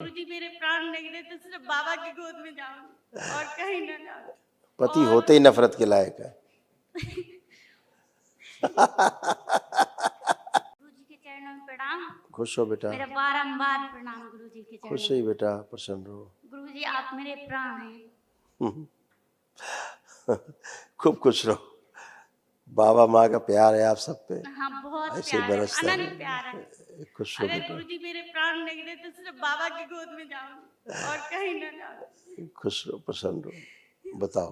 गुरुजी मेरे प्राण नहीं देते, सिर्फ बाबा की गोद में जाऊंगी और कहीं ना जाऊं। पति और होते ही नफरत के लायक है। गुरुजी के चरणों में प्रणाम। खुश हो बेटा, मेरा बारंबार प्रणाम गुरुजी के चरणों खुश में। ही बेटा, प्रसन्न रहो। गुरुजी आप मेरे प्राण हैं। खूब खुश रहो। बाबा माँ का प्यार है आप सब पे, हाँ बहुत ऐसे प्यार है, बरसता अनंत रहे। प्यार है। खुश हो अगर बेटा, गुरुजी मेरे प्राण नहीं देते, सिर्फ बाबा की गोद में जाऊंगी और कहीं ना जाऊं। खुश रहो, प्रसन्न रहो। बताओ।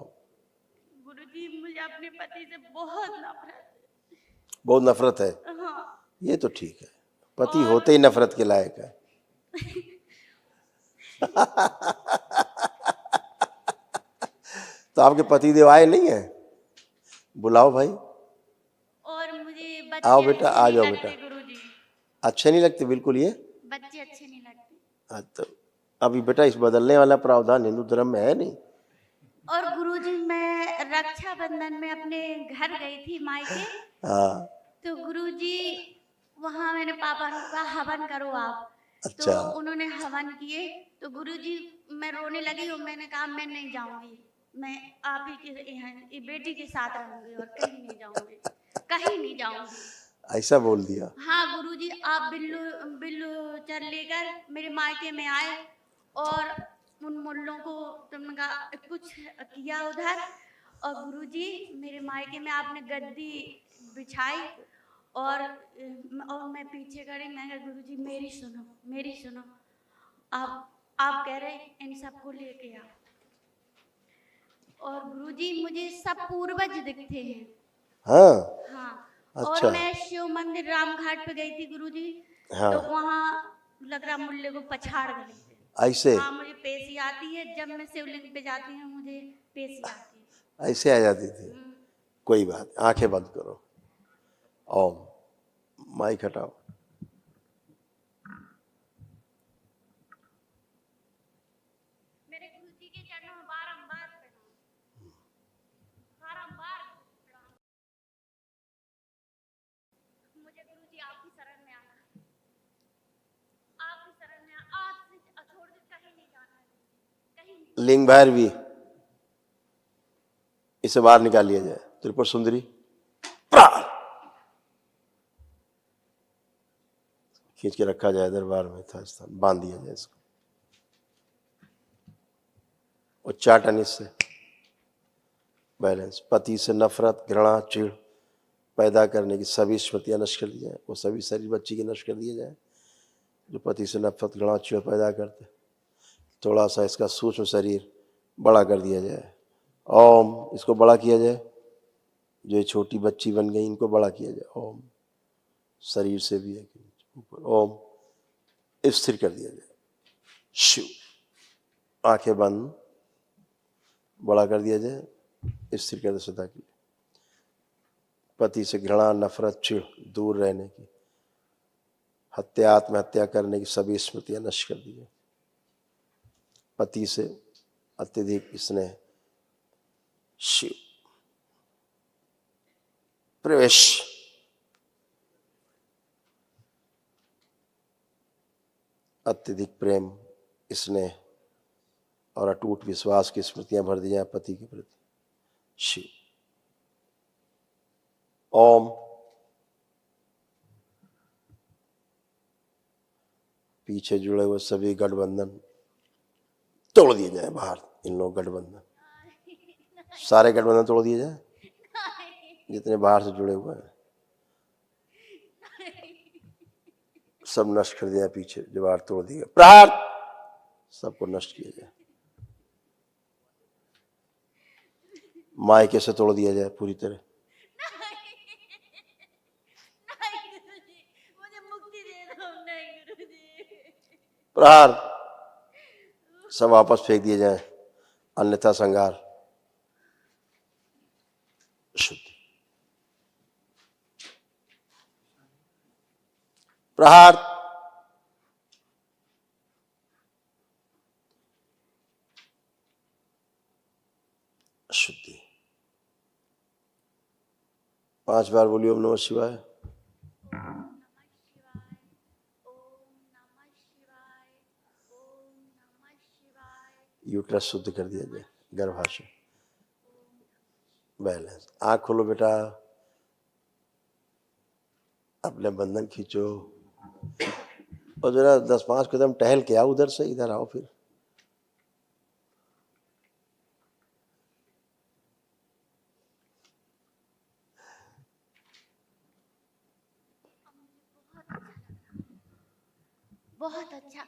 गुरुजी मुझे अपने पति से बहुत नफरत है। बहुत नफरत है? हाँ। ये तो ठीक है, पति और होते ही नफरत के लायक है। तो आपके पति देव आए नहीं है? बुलाओ भाई। और मुझे आओ बच्चे बेटा, अच्छे आ नहीं जाओ लगते बेटा। गुरुजी। अच्छे नहीं लगते बिल्कुल ये? बच्चे अच्छे नहीं लगते। तो अभी बेटा इस बदलने वाला प्रावधान हिंदू धर्म में है नहीं। और गुरुजी मैं रक्षाबंधन में अपने घर गई थी मायके। हाँ। तो गुरुजी वहाँ मैंने पापा ने कहा हवन करो आप। अच्छा। तो उन्होंने हवन किए। तो गुरुजी मैं रोने लगी और मैंने कहा मैं नहीं जाऊंगी, मैं आप ही के यहाँ बेटी के साथ रहूंगी और कहीं नहीं जाऊंगी, कहीं नहीं जाऊंगी। ऐसा बोल दिया? हाँ गुरुजी आप बिल्लू बिल्लू चर लेकर मेरे मायके में आए और उन मुल्लों को तुमने कहा कुछ किया उधर। और गुरुजी मेरे मायके में आपने गद्दी बिछाई और मैं पीछे खड़ी। मैं कहा गुरुजी मेरी सुनो, मेरी सुनो। आप कह रहे इन सबको लेके आओ। और गुरुजी मुझे सब पूर्वज दिखते हैं। हाँ। हाँ। अच्छा। और मैं शिव मंदिर रामघाट पे गई थी गुरुजी। हाँ। तो वहाँ लग रहा मुल्ले को पछाड़ गए थे। ऐसे? हाँ मुझे पेशी आती है, जब मैं शिवलिंग पे जाती हूँ मुझे पेशी आती है। ऐसे आ जाती थी? कोई बात, आंखें बंद करो। ओम। माइक हटाओ। मेरे गुरुजी के चरणों में बारंबार प्रणाम, बारंबार प्रणाम। मुझे गुरुजी आपकी शरण में आना है, आपकी शरण में आज से छोड़ के कहीं नहीं जाना है, कहीं नहीं। लिंग भैरवी, इसे बाहर निकाल लिया जाए। त्रिपुर सुंदरी प्राण खींच के रखा जाए, दरबार में था स्थान, बांध दिया जाए इसको। उच्चाटन इससे बैलेंस। पति से नफरत, घृणा, चिढ़ पैदा करने की सभी स्मृतियां नष्ट कर दी जाए। वो सभी शरीर बच्ची की नष्ट कर दिए जाए जो पति से नफरत, घृणा, चिढ़ पैदा करते। थोड़ा सा इसका सूक्ष्म शरीर बड़ा कर दिया जाए। ओम। इसको बड़ा किया जाए। जो छोटी बच्ची बन गई इनको बड़ा किया जाए। ओम। शरीर से भी है ऊपर। ओम। स्थिर कर दिया जाए। शिव। आंखें बंद, बड़ा कर दिया जाए, स्थिर कर दे सदा के लिए। पति से घृणा, नफरत, चिढ़ दूर रहने की, हत्या, आत्महत्या करने की सभी स्मृतियां नष्ट कर दी जाए। पति से अत्यधिक स्नेह। शिव। प्रवेश। अत्यधिक प्रेम, स्नेह और अटूट विश्वास की स्मृतियां भर दी जाए पति के प्रति। शिव। ओम। पीछे जुड़े हुए सभी गठबंधन तोड़ दिए जाए बाहर। इन लोग गठबंधन, सारे गठबंधन तोड़ दिए जाए जितने बाहर से जुड़े हुए हैं, सब नष्ट कर दिया। पीछे जो बाहर तोड़ दिया, प्रहार सबको नष्ट किया जाए। मायके से तोड़ दिया जाए पूरी तरह। मुझे मुक्ति दे दो। नहीं गुरुजी। प्रहार सब वापस फेंक दिए जाए, अन्यथा संगार। शुद्धि। प्रहार। शुद्धि। 5 बार बोलिए ओम नमः शिवाय। यूट्रस शुद्ध कर दिया जाए, गर्भाशय बैलेंस। आँख खोलो बेटा, अपने बंधन खींचो और जरा 10-5 कदम टहल के आओ, उधर से इधर आओ। फिर बहुत अच्छा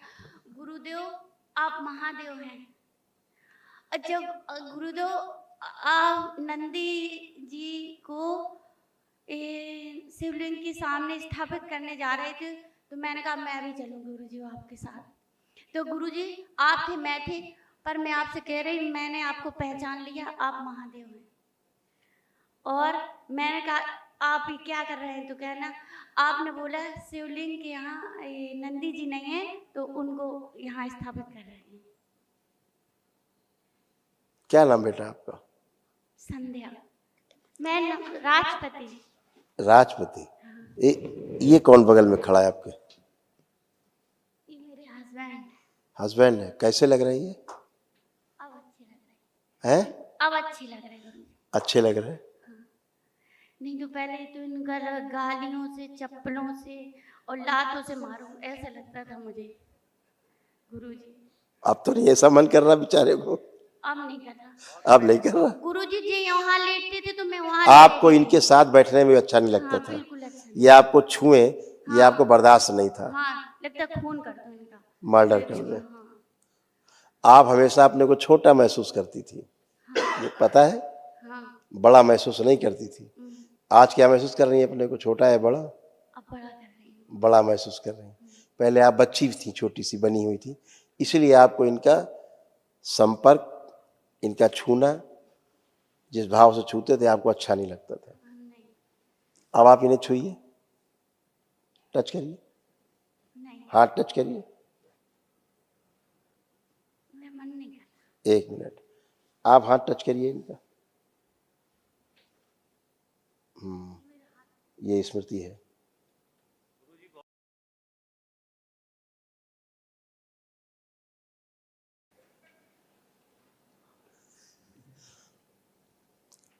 गुरुदेव, आप महादेव हैं। जब गुरुदेव आप नंदी जी को शिवलिंग के सामने स्थापित करने जा रहे थे, तो मैंने कहा मैं भी चलूं गुरुजी आपके साथ। तो गुरुजी आप थे, मैं थी, पर मैं आपसे कह रही हूँ, मैंने आपको पहचान लिया, आप महादेव हैं। और मैंने कहा आप ये क्या कर रहे हैं, तो कहना आपने बोला शिवलिंग के यहाँ नंदी जी नहीं है, तो उनको यहाँ स्थापित कर रहे हैं। क्या नाम बेटा आपका? संध्या। मैं राजपति। राजपति। ये कौन बगल में खड़ा है आपके? ये मेरे हस्बैंड। हस्बैंड है। कैसे लग रहे हैं ये? अब अच्छे लग रहे हैं? अब अच्छे लग रहे हैं। अच्छे लग रहे हैं। नहीं तो पहले तो इनका गालियों से, चप्पलों से और लातों से मारो, ऐसा लगता था मुझे गुरुजी। अब तो नहीं ऐसा मन कर रहा बेचारे को? अब नहीं कर रहा। अब नहीं कर रहा। गुरुजी जी यहाँ लेटते थे तो मैं वहाँ आपको इनके साथ बैठने में अच्छा नहीं लगता था? बिल्कुल अच्छा। ये आपको छुए, ये आपको बर्दाश्त नहीं था? लगता खून कर दो इनका, मर्डर कर दो। आप हमेशा अपने को छोटा महसूस करती थी, ये पता है? बड़ा महसूस नहीं करती थी। आज क्या महसूस कर रही है अपने को? छोटा है बड़ा? अब बड़ा कर रही हूँ। बड़ा महसूस कर रही हैं। पहले आप बच्ची थी, छोटी सी बनी हुई थी, इसलिए आपको इनका संपर्क, इनका छूना, जिस भाव से छूते थे आपको अच्छा नहीं लगता था। अब आप इन्हें छूइए, टच करिए, हाथ टच करिए। मन नहीं करता। 1 मिनट, आप हाथ टच करिए इनका। ये स्मृति है।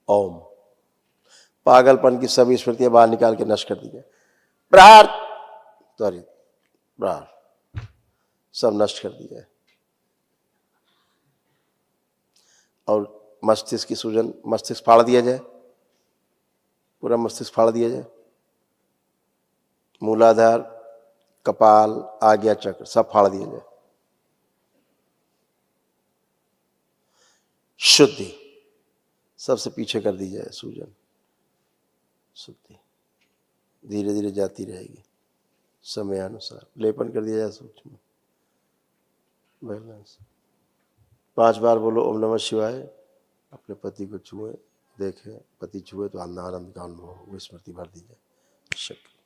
ओम। पागलपन की सभी स्मृतियां बाहर निकाल के नष्ट कर दी जाए। प्रहार, त्वरित प्रहार, सब नष्ट कर दी जाए। और मस्तिष्क की सूजन, मस्तिष्क फाड़ दिया जाए, पूरा मस्तिष्क फाड़ दिया जाए। मूलाधार, कपाल, आज्ञा चक्र सब फाड़ दिया जाए। शुद्धि सबसे पीछे कर दी जाए। सूजन, शुद्धि धीरे धीरे जाती रहेगी, समयानुसार लेपन कर दिया जाए सूक्ष्म बैलेंस। 5 बार बोलो ओम नमः शिवाय। अपने पति को छुए, देखे, पति छुए तो आनंद का अनुभव हो, वो स्मृति भर दी जाए। शक्ति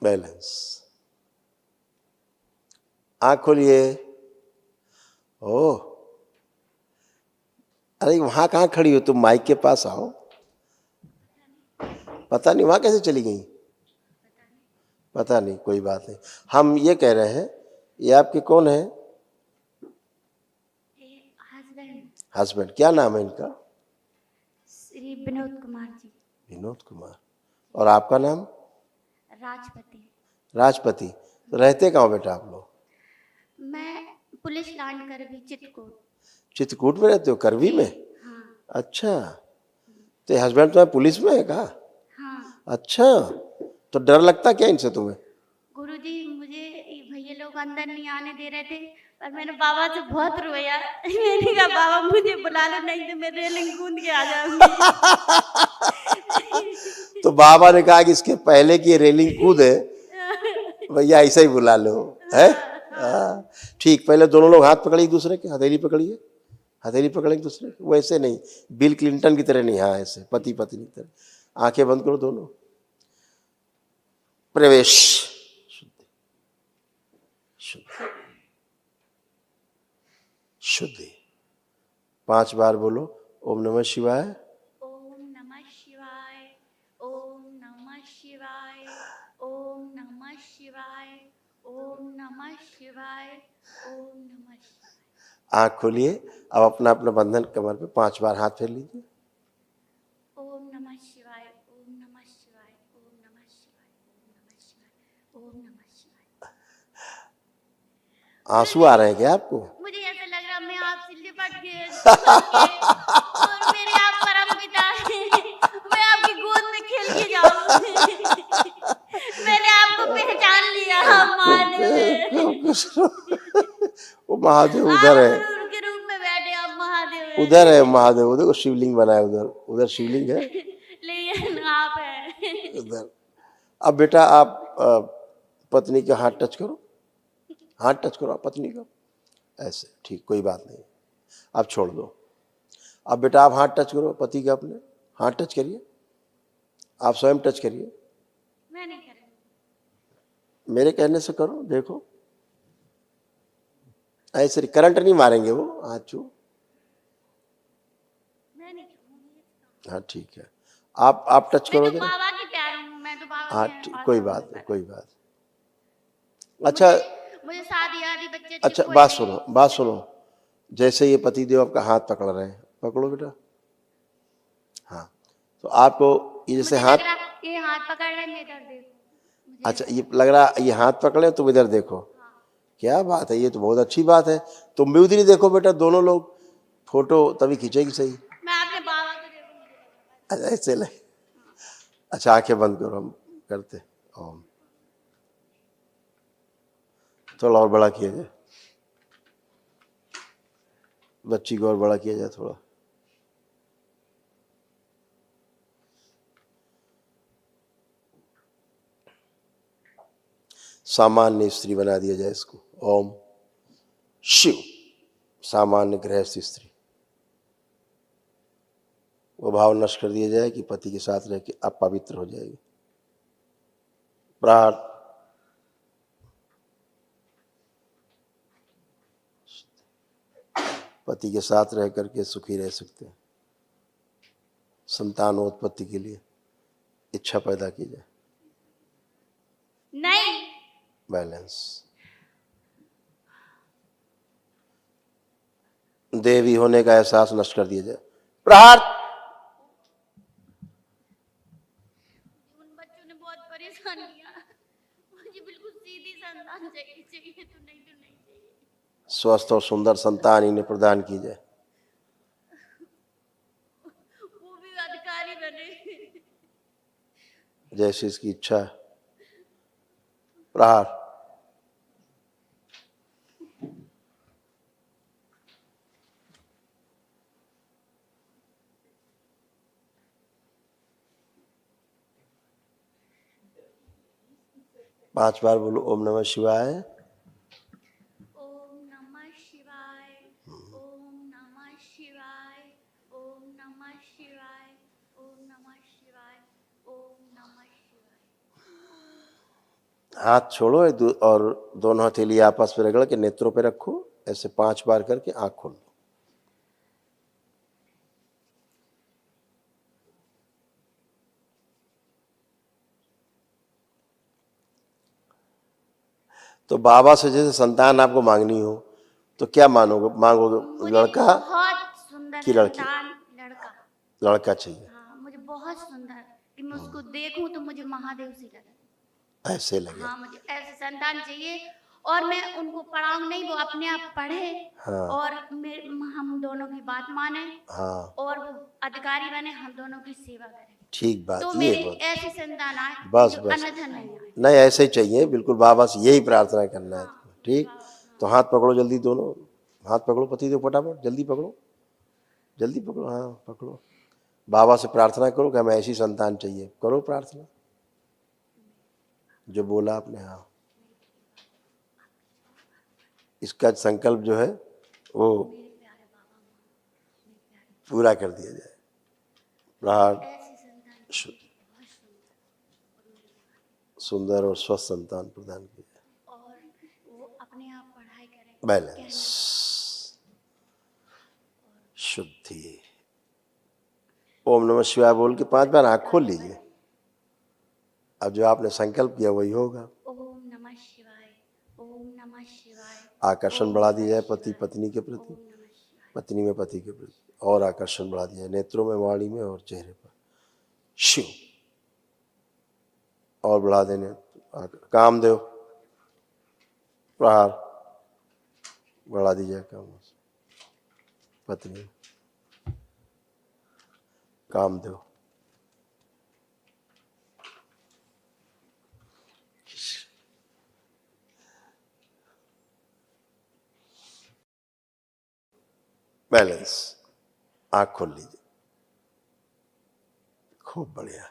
बैलेंस। आँख खोलिए। ओह, अरे वहां कहाँ खड़ी हो तुम? माइक के पास आओ। पता नहीं वहां कैसे चली गई? पता नहीं, कोई बात नहीं। हम ये कह रहे हैं, ये आपके कौन है? हस्बैंड। क्या नाम है इनका? श्री विनोद कुमार जी। विनोद कुमार। और आपका नाम? राजपति। राजपति। तो रहते कहाँ बेटा आप लोग? मैं पुलिस लाइन करवी, चित्रकूट। चित्रकूट में रहते हो? करवी में? हाँ। अच्छा, तो हस्बैंड तुम्हारे पुलिस में है का? हाँ। अच्छा, तो डर लगता क्या इनसे तुम्हें? गुरुजी मुझे भैया लोग अंदर नहीं आने दे रहे थे, पर मैंने बाबा से बहुत रोया। मैंने कहा बाबा मुझे बुला लो, नहीं तो मैं रेलिंग कूद के आ जाऊंगी। तो बाबा ने कहा कि इसके पहले की रेलिंग कूदे, भैया ऐसा ही बुला लो, है? ठीक, पहले दोनों लोग हाथ पकड़िए एक दूसरे के, हथेली पकड़िए, हथेली पकड़े एक दूसरे के। वैसे नहीं, बिल क्लिंटन की तरह नहीं, हाँ ऐसे पति पत्नी की तरह। आंखें बंद करो दोनों। प्रवेश। शुद्धि, शुद्धि, शुद्धि। 5 बार बोलो ओम नमः शिवाय। ओम नमः शिवाय, ओम नमः शिवाय, ओम नमः शिवाय, ओम नमः नमः शिवाय, ओम नमः शिवाय। आंख खोलिए। अब अपना अपना बंधन कमर पे 5 बार हाथ फेर लीजिए। ओम नमः शिवाय, ओम नमः शिवाय, ओम नमः शिवाय, ओम नमः शिवाय, ओम नमः शिवाय। आंसू आ रहे हैं क्या आपको? मुझे ऐसा लग रहा मैं आपसे लिपट के और मेरे आप परम पिता हैं। मैं आपकी गोद में खेल के जाऊं। मैंने आपको पहचान लिया, आप महादेव हैं। वो महादेव आप उधर है, गुरु के रूप में बैठे, आप महादेव हैं। उधर है महादेव। उधर को शिवलिंग बनाया, उधर उधर शिवलिंग है लेकिन आप हैं। उधर। अब बेटा आप पत्नी के हाथ टच करो, हाथ टच करो आप पत्नी का, ऐसे। ठीक, कोई बात नहीं, आप छोड़ दो। अब बेटा आप हाथ टच करो पति का, अपने हाथ टच करिए, आप स्वयं टच करिए। मैं नहीं करूँगी। मेरे कहने से करो, देखो ऐसे करंट नहीं मारेंगे वो हाथ छू। मैं नहीं करूँगी। हाँ ठीक है, आप टच मैं करो तो जरा। बाबा की प्यार हूँ, मैं तो बाबा हाँ के पास कोई हूँ। बात नहीं, कोई बात। अच्छा मुझे शादी आदि बच्चे अच्छा, कोई बात नहीं। सुनो, बात सुनो। जैसे ये पति देव आपका हाथ पकड़ रहे हैं, पकड़ो बेटा। हाँ, तो आपको ये जैसे मुझे हाथ, लग रहा ये हाथ पकड़ रहे हैं, मैं इधर देखो। मुझे अच्छा ये लग रहा ये हाथ पकड़े, तुम इधर देखो। हाँ। क्या बात है, ये तो बहुत अच्छी बात है। तुम भी उधर ही देखो बेटा, दोनों लोग फोटो तभी खींचेगी सही। मैं अपने बाबा को देखूंगी। अच्छा ऐसे ले। अच्छा आंखें बंद करो, हम करते। ओम, थोड़ा और बड़ा किया जाए, बच्ची को और बड़ा किया जाए थोड़ा। सामान्य स्त्री बना दिया जाए इसको। ओम शिव, सामान्य गृहस्थ स्त्री। वो भाव नष्ट कर दिया जाए कि पति के साथ रह के अपवित्र हो जाएगी। प्राण पति के साथ रह करके सुखी रह सकते हैं। संतानोत्पत्ति के लिए इच्छा पैदा की जाए। नहीं, बैलेंस। देवी होने का एहसास नष्ट कर दिया जाए। प्रहार। उन बच्चों ने बहुत परेशान किया। मुझे बिल्कुल सीधी संतान चाहिए, चाहिए तो नहीं चाहिए। स्वस्थ और सुंदर संतान इन्हें प्रदान की जाए। वो भी अधिकारी बने। जैसी इसकी इच्छा है। प्रहार। पांच बार बोलो ओम नमः शिवाय। ओम नमः शिवाय, ओम नमः शिवाय, ओम नमः शिवाय, ओम नमः शिवाय, ओम नमः शिवाय। हाथ छोड़ो और दोनों हथेली आपस में रगड़ के नेत्रों पे रखो, ऐसे 5 बार करके आंख खोल दो। तो बाबा से जैसे संतान आपको मांगनी हो तो क्या मांगोगे? लड़का बहुत सुंदर की लड़की? संतान, लड़का। लड़का चाहिए। हाँ, मुझे बहुत सुंदर, कि मैं उसको देखूं तो मुझे महादेव से लगे। ऐसे लगे। हाँ, मुझे ऐसे संतान चाहिए और मैं उनको पढ़ाऊं नहीं, वो अपने आप पढ़े। हाँ। और हम दोनों की बात माने। हाँ। और वो अधिकारी बने, हम दोनों की सेवा करें। ठीक बात, तो ये मेरी बात ऐसी संतान आए बस जो बस, अन्यथा नहीं आए। नहीं ऐसे ही चाहिए बिल्कुल, बाबा से यही प्रार्थना करना है। हाँ, ठीक, हाँ। तो हाथ पकड़ो जल्दी, दोनों हाथ पकड़ो पति देव, फटाफट जल्दी पकड़ो, जल्दी पकड़ो। हाँ पकड़ो, बाबा से प्रार्थना करो कि हमें ऐसी संतान चाहिए। करो प्रार्थना जो बोला आपने। हाँ, इसका संकल्प जो है वो पूरा कर दिया जाए। सुंदर और स्वस्थ संतान प्रदान की जाए। और वो अपने आप पढ़ाई करें। बैलेंस, शुद्धि। ओम नमः शिवाय बोल के 5 बार आंख खोल लीजिए। अब जो आपने संकल्प किया वही होगा। ओम नमः शिवाय, ओम नमः नमः शिवाय। आकर्षण बढ़ा दिया जाए पति पत्नी के प्रति, ओम नमः शिवाय। पत्नी में पति के प्रति, और आकर्षण बढ़ा दिया जाए नेत्रों में, वाणी में और चेहरे पर। शिव और बढ़ा देने। कामदेव प्रहार बढ़ा दीजिए, काम पत्नी कामदेव। बैलेंस। आंख खोल लीजिए, खूब बढ़िया,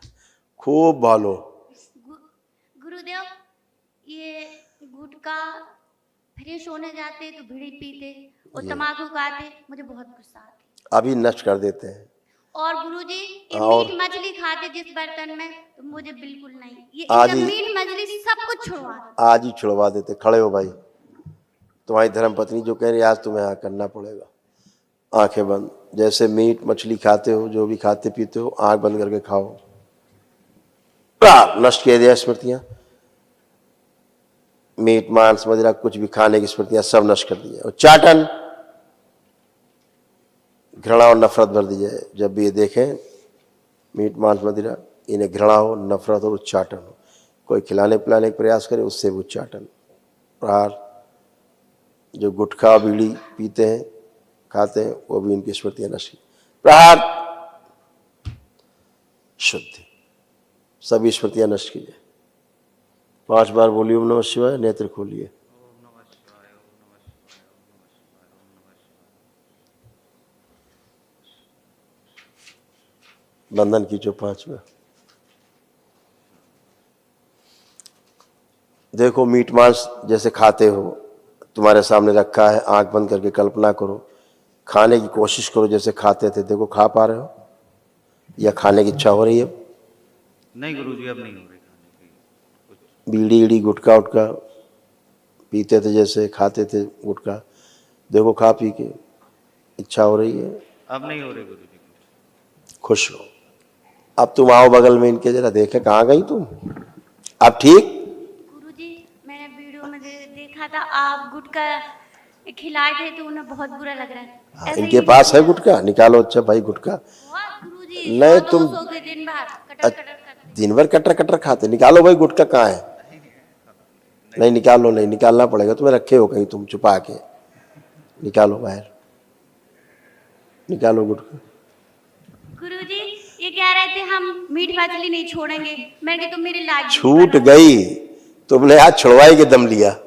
खूब भालो। गुरुदेव, ये गुटखा फ्रेश होने जाते तो बीड़ी पीते और तम्बाकू खाते, मुझे बहुत गुस्सा आती। अभी नष्ट कर देते हैं। और गुरुजी, ये और मीट मछली खाते जिस बर्तन में, तो मुझे बिल्कुल नहीं। ये आज इनका ही- मीट मछली सब कुछ छुड़वा दो। आज ही छुड़वा देते। खड़े हो भाई, तुम्हारी धर्म पत्नी जो कह रही है आज तुम्हें यहाँ करना पड़ेगा। आंखें बंद, जैसे मीट मछली खाते हो, जो भी खाते पीते हो, आंख बंद करके खाओ। नष्ट किया दिया स्मृतियां, मीट मांस मदिरा कुछ भी खाने की स्मृतियां सब नष्ट कर दी जाए। और चाटन, घृणा और नफरत भर दी जाए। जब भी ये देखें मीट मांस मदिरा, इन्हें घृणा हो, नफरत हो, उच्चाटन हो। कोई खिलाने पिलाने का प्रयास करे, उससे भी उच्चाटन। प्रहार। जो गुटखा बीड़ी पीते हैं खाते हैं, वो भी उनकी स्मृतियां नष्ट। प्रहार। शुद्धि, सभी स्मृतियां नष्ट कीजिए। 5 बार बोलिए ओम नमः शिवाय। नेत्र खोलिए। बंधन कीजिए 5 बार। देखो मीट मांस जैसे खाते हो, तुम्हारे सामने रखा है, आंख बंद करके कल्पना करो, खाने की कोशिश करो जैसे खाते थे। देखो खा पा रहे हो या खाने की इच्छा हो रही है? नहीं गुरुजी, अब नहीं हो रही खाने की। बीड़ी ईड़ी गुटखा उटका पीते थे जैसे, खाते थे गुटखा, देखो खा पी के इच्छा हो रही है? अब नहीं हो रही गुरुजी। खुश हो। अब तुम आओ बगल में इनके, जरा देखे कहाँ गई तुम। अब ठीक? गुरुजी, मैंने वीडियो में देखा था, आप गुटखा खिलाए थे तो उन्हें बहुत बुरा लग रहा है। ऐसे इनके ही पास है गुटखा, निकालो। अच्छा भाई गुटखा बहुत गुरुजी, नहीं, 100 तुम 200 के दिन भर कटर कटर करते। दिन भर कटर कटर खाते। निकालो भाई गुटखा कहाँ है? नहीं निकालो, नहीं निकालना पड़ेगा तुम्हें, रखे हो कहीं तुम छुपा के। निकालो बाहर, निकालो गुटखा। गुरुजी, ये कह रहे थे हम मीट मछली नहीं छोड़ेंगे। मैंने कहा तुम मेरी लाज छूट गई, तुमने आज छुड़वाई के दम लिया।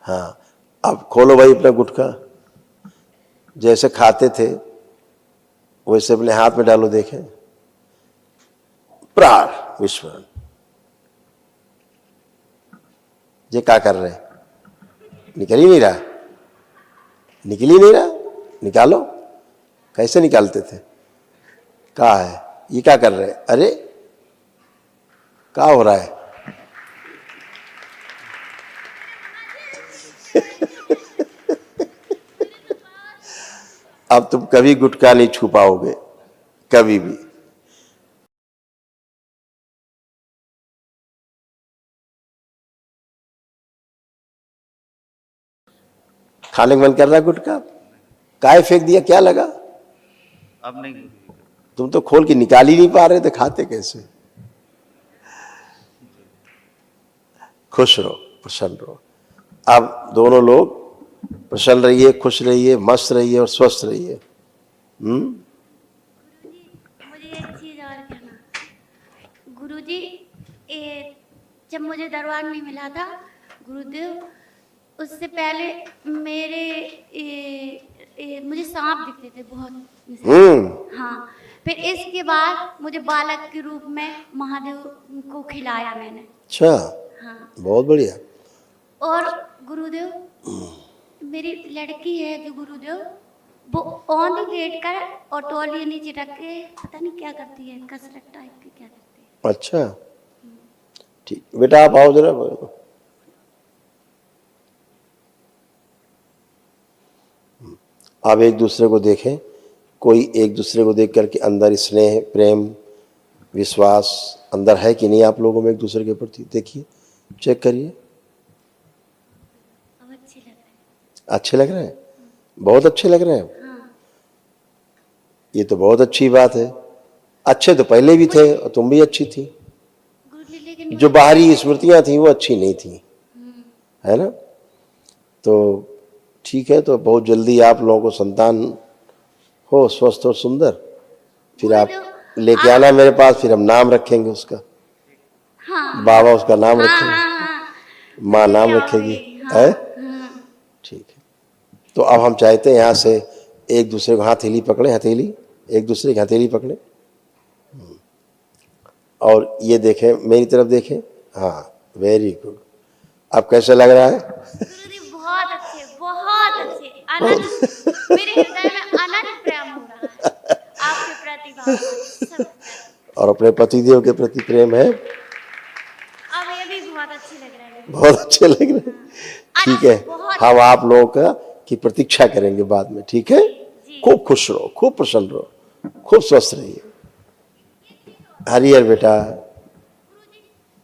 हाँ, अब खोलो भाई अपना गुटखा, जैसे खाते थे वैसे अपने हाथ में डालो, देखें। प्राण विस्मरण। ये क्या कर रहे हैं? निकल ही नहीं रहा, निकल ही नहीं रहा। निकालो। कैसे निकालते थे? क्या है ये? क्या कर रहे हैं? अरे क्या हो रहा है? अब तुम कभी गुटखा नहीं छू पाओगे, कभी भी। खाने का मन कर रहा है गुटखा? काय फेंक दिया, क्या लगा? अब नहीं गुरुजी। तुम तो खोल के निकाल ही नहीं पा रहे थे, खाते कैसे? खुश रहो, प्रसन्न रहो। अब दोनों लोग प्रसन्न रहिए, खुश रहिए, मस्त रहिए और स्वस्थ रहिए। मुझे एक चीज और कहना। गुरुजी, जब मुझे दरबार में मिला था गुरुदेव, उससे पहले मुझे सांप दिखते थे बहुत। हाँ, फिर इसके बाद मुझे बालक के रूप में महादेव को खिलाया मैंने। अच्छा, हाँ, बहुत बढ़िया। और गुरुदेव, मेरी लड़की है जो गुरुदेव, वो ऑन लेट कर और तौलिए नीचे रख के पता नहीं क्या करती है, कसरत टाइप की क्या करती है। अच्छा ठीक, बेटा आप आओ जरा। आप एक दूसरे को देखें, कोई एक दूसरे को देख करके अंदर स्नेह प्रेम विश्वास अंदर है कि नहीं आप लोगों में एक दूसरे के प्रति? देखिए, चेक करिए। अच्छे लग रहे हैं। अच्छे लग रहे हैं, बहुत अच्छे लग रहे हैं। हाँ ये तो बहुत अच्छी बात है। अच्छे तो पहले भी थे और तुम भी अच्छी थी। गुरुजी, लेकिन जो बाहरी स्मृतियां थी वो अच्छी नहीं थी, है ना। तो ठीक है, तो बहुत जल्दी आप लोगों को संतान हो, स्वस्थ और सुंदर, फिर आप लेके आना मेरे पास, फिर हम नाम रखेंगे उसका। हाँ बाबा उसका नाम हाँ रखेंगे, हाँ हाँ माँ लेके नाम आओगे, रखेगी, हाँ, है। हाँ। ठीक है, तो अब हम चाहते हैं यहाँ से एक दूसरे को हथेली पकड़े, हथेली, एक दूसरे की हथेली पकड़े, और ये देखें, मेरी तरफ देखें। हाँ, वेरी गुड। अब कैसा लग रहा है? गुरुजी बहुत अच्छे, अनंत, मेरे हृदय में अनंत प्रेम हो रहा है आपके प्रति, बाबा जी, सब प्रति। और अपने पतिदेव के प्रति प्रेम है? अब ये भी बहुत अच्छे लग रहे हैं। बहुत अच्छे लग रहे हैं। ठीक है, हम आप लोगों का की प्रतीक्षा करेंगे बाद में, ठीक है। जी। खूब खुश रहो, खूब प्रसन्न रहो, खूब स्वस्थ रहिए। हरिहर बेटा।